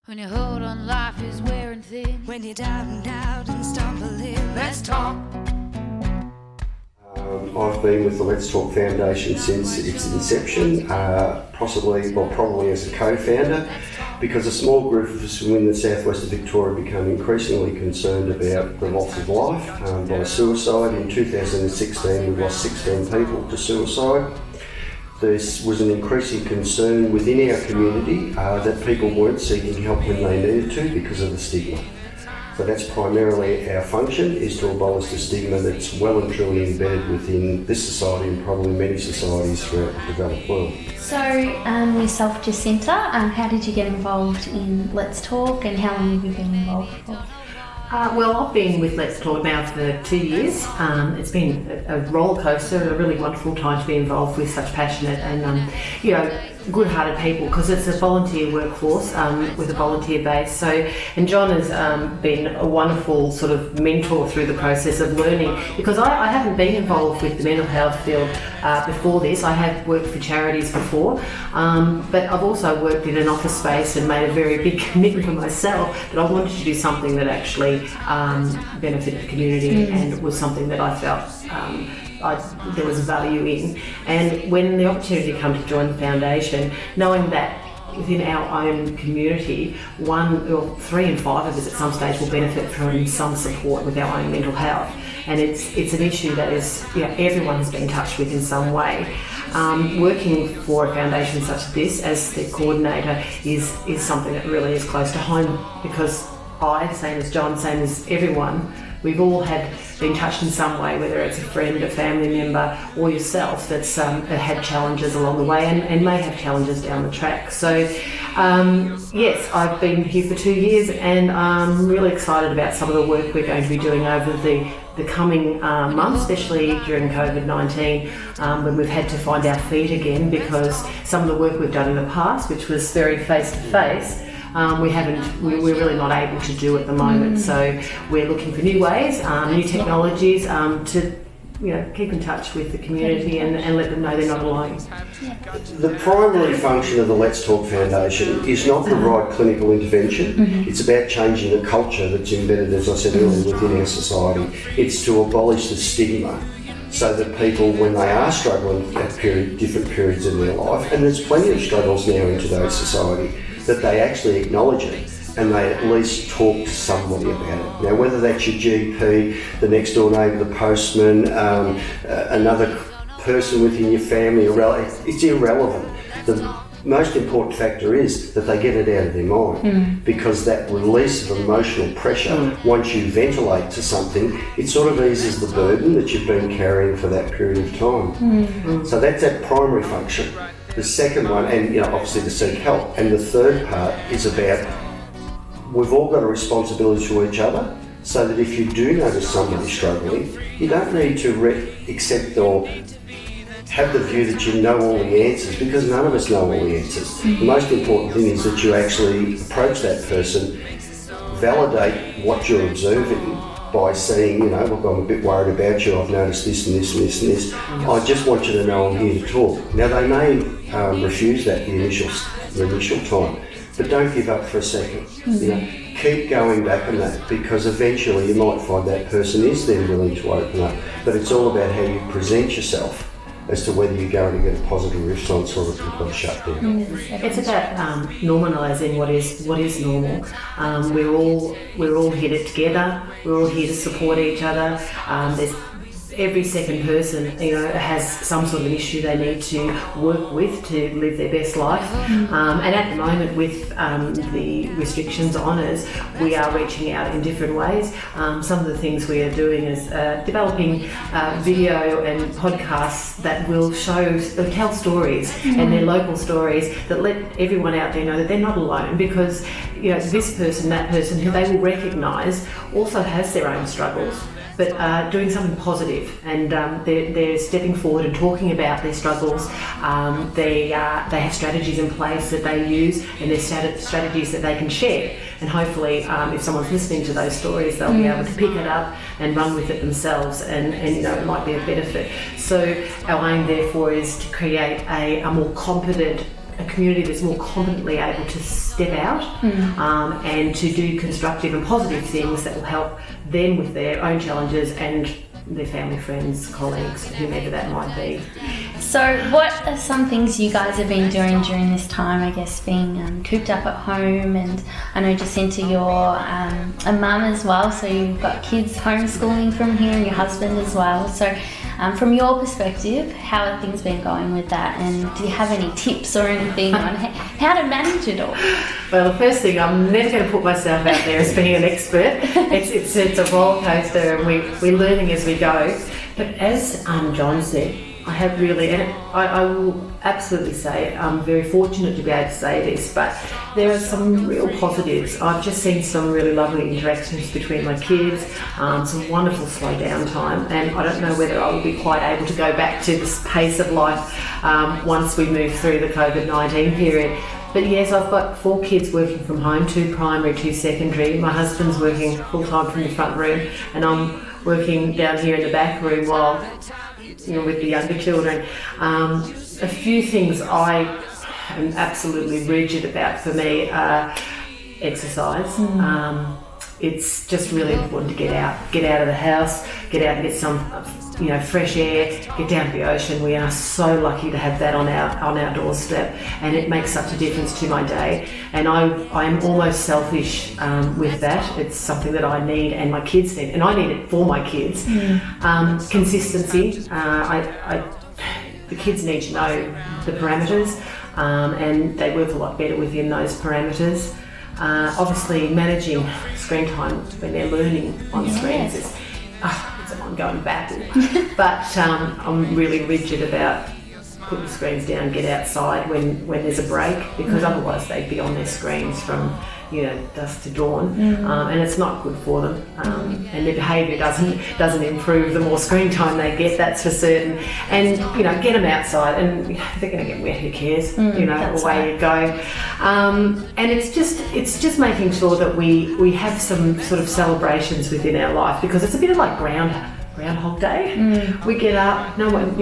When you hold on, life is wearing thin. When you're down and out and stumbling, Let's talk. I've been with the Let's Talk Foundation since its inception, probably as a co-founder, because a small group of us within the southwest of Victoria became increasingly concerned about the loss of life by suicide. In 2016 we lost 16 people to suicide. There was an increasing concern within our community that people weren't seeking help when they needed to because of the stigma. So that's primarily our function, is to abolish the stigma that's well and truly embedded within this society and probably many societies throughout the developed world. So, yourself, Jacinta, how did you get involved in Let's Talk and how long have you been involved for? Well, I've been with Let's Talk now for 2 years. It's been a roller coaster and a really wonderful time to be involved with such passionate and good-hearted people, because it's a volunteer workforce with a volunteer base. So, and John has been a wonderful sort of mentor through the process of learning, because I haven't been involved with the mental health field before this. I have worked for charities before, but I've also worked in an office space and made a very big commitment for myself that I wanted to do something that actually benefited the community and was something that I felt there was value in. And when the opportunity came to join the foundation, knowing that within our own community, 3 in 5 of us at some stage will benefit from some support with our own mental health, and it's an issue that is everyone has been touched with in some way. Working for a foundation such as this as the coordinator is something that really is close to home, because I, same as John, same as everyone, we've all been touched in some way, whether it's a friend, a family member, or yourself that's had challenges along the way and may have challenges down the track. So, yes, I've been here for 2 years, and I'm really excited about some of the work we're going to be doing over the coming months, especially during COVID-19, when we've had to find our feet again, because some of the work we've done in the past, which was very face-to-face, we're really not able to do at the moment. So we're looking for new ways, new technologies to keep in touch with the community and let them know they're not alone. The primary function of the Let's Talk Foundation is not the right clinical intervention. It's about changing the culture that's embedded, as I said earlier, within our society. It's to abolish the stigma, so that people, when they are struggling at different periods in their life, and there's plenty of struggles now in today's society, that they actually acknowledge it and they at least talk to somebody about it. Now, whether that's your GP, the next door neighbour, the postman, another person within your family, it's irrelevant. The most important factor is that they get it out of their mind, because that release of emotional pressure, once you ventilate to something, it sort of eases the burden that you've been carrying for that period of time. So that's that primary function. The second one, and obviously to seek help, and the third part is about, we've all got a responsibility to each other, so that if you do notice somebody struggling, you don't need to accept or have the view that you know all the answers, because none of us know all the answers. The most important thing is that you actually approach that person, validate what you're observing by saying, look, I'm a bit worried about you, I've noticed this and this and this and this. I just want you to know I'm here to talk. Now, they may refuse that the initial time, but don't give up for a second. Keep going back on that, because eventually you might find that person is then willing to open up. But it's all about how you present yourself as to whether you're going to get a positive response or a complete shutdown. It's about normalising what is normal. We're all here together. We're all here to support each other. Every second person, has some sort of an issue they need to work with to live their best life. And at the moment, with the restrictions on us, we are reaching out in different ways. Some of the things we are doing is developing video and podcasts that will tell stories and their local stories, that let everyone out there know that they're not alone, because this person, that person, who they will recognise also has their own struggles, but doing something positive, and they're stepping forward and talking about their struggles. They have strategies in place that they use, and there's strategies that they can share. And hopefully, if someone's listening to those stories, they'll be able to pick it up and run with it themselves, and it might be a benefit. So our aim, therefore, is to create a more competent a community that's more confidently able to step out and to do constructive and positive things that will help them with their own challenges and their family, friends, colleagues, whomever that might be. So what are some things you guys have been doing during this time, I guess, being cooped up at home? And I know, Jacinta, you're a mum as well, so you've got kids homeschooling from here and your husband as well. So from your perspective, how have things been going with that? And do you have any tips or anything on how to manage it all? Well, the first thing, I'm never going to put myself out there as being an expert. It's a roller coaster, and we're learning as we go. But as John said, I have really, and I will absolutely say I'm very fortunate to be able to say this, but there are some real positives. I've just seen some really lovely interactions between my kids, some wonderful slow down time, and I don't know whether I will be quite able to go back to this pace of life once we move through the COVID-19 period. But yes, I've got 4 kids working from home, 2 primary, 2 secondary. My husband's working full-time from the front room, and I'm working down here in the back room while, with the younger children. A few things I am absolutely rigid about for me are exercise. It's just really important to get out of the house, get out and get some fresh air, get down to the ocean. We are so lucky to have that on our doorstep, and it makes such a difference to my day. And I'm almost selfish with that. It's something that I need and my kids need, and I need it for my kids. Consistency. The kids need to know the parameters, and they work a lot better within those parameters. Obviously, managing screen time when they're learning on screens is it's an ongoing battle. But I'm really rigid about putting screens down, get outside when there's a break, because otherwise they'd be on their screens from dusk to dawn, and it's not good for them. And their behaviour doesn't improve the more screen time they get, that's for certain. And get them outside, and if they're going to get wet, who cares? Away you go. And it's just making sure that we have some sort of celebrations within our life, because it's a bit of like Groundhog Day. We get up, no one,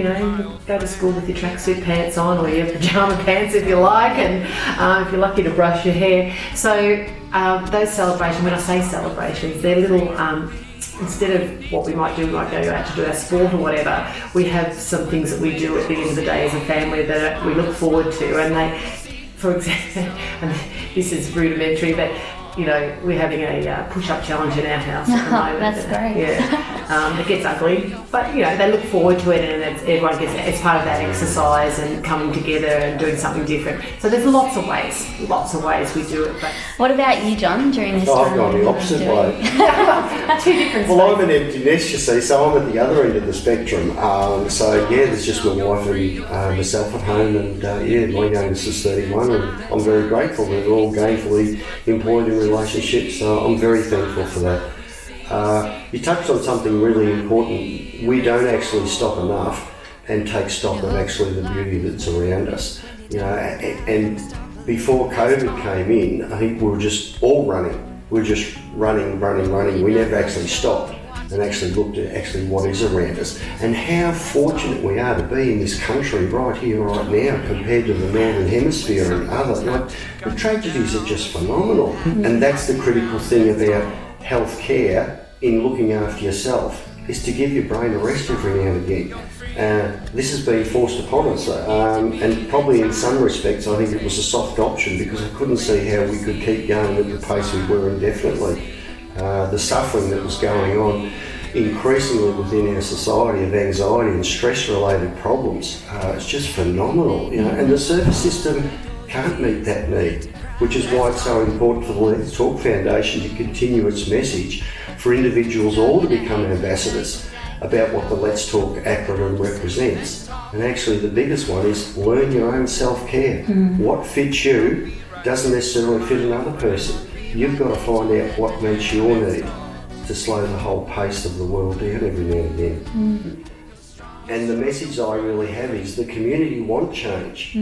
go to school with your tracksuit pants on, or your pyjama pants if you like, and if you're lucky to brush your hair. So those celebrations, when I say celebrations, they're little, instead of what we might do, we might go out to do our sport or whatever, we have some things that we do at the end of the day as a family that we look forward to. And they, for example, and this is rudimentary, but we're having a push-up challenge in our house at the moment. That's great. Yeah, it gets ugly, but they look forward to it, and everyone it's part of that exercise and coming together and doing something different. So there's lots of ways we do it. But what about you, John, during this time? I've gone the opposite way. Two different. Well, I'm an empty nest, you see, so I'm at the other end of the spectrum. There's just my wife and myself at home, and my youngest is 31, and I'm very grateful that they're all gainfully employed in relationships, so I'm very thankful for that. You touched on something really important. We don't actually stop enough and take stock of actually the beauty that's around us. And before COVID came in, I think we were just all running. We were just running. We never actually stopped and actually looked at actually what is around us, and how fortunate we are to be in this country right here, right now, compared to the Northern Hemisphere and other. The tragedies are just phenomenal. And that's the critical thing about health care in looking after yourself, is to give your brain a rest every now and again. This has been forced upon us, and probably in some respects I think it was a soft option, because I couldn't see how we could keep going at the pace we were indefinitely. The suffering that was going on increasingly within our society of anxiety and stress-related problems, it's just phenomenal, and the service system can't meet that need, which is why it's so important for the Let's Talk Foundation to continue its message for individuals all to become ambassadors about what the Let's Talk acronym represents. And actually the biggest one is learn your own self-care. What fits you doesn't necessarily fit another person. You've got to find out what meets your need to slow the whole pace of the world down every now and then. And the message I really have is the community want change.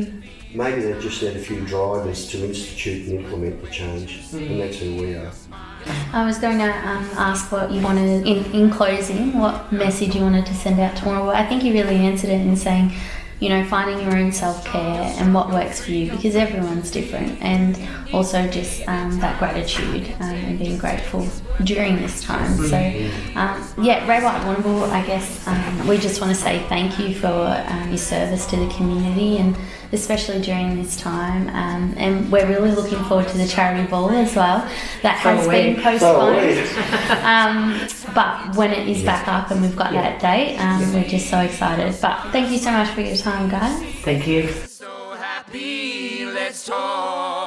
Maybe they just need a few drivers to institute and implement the change, and that's who we are. I was going to ask what you wanted, in closing, what message you wanted to send out tomorrow. I think you really answered it in saying finding your own self-care and what works for you, because everyone's different, and also just that gratitude and being grateful during this time. So Ray White Warrnambool, I guess we just want to say thank you for your service to the community, and especially during this time, and we're really looking forward to the charity ball as well. That has been postponed, but when it is back up and we've got that date, we're just so excited. But thank you so much for your time, guys. Thank you. So happy, let's talk.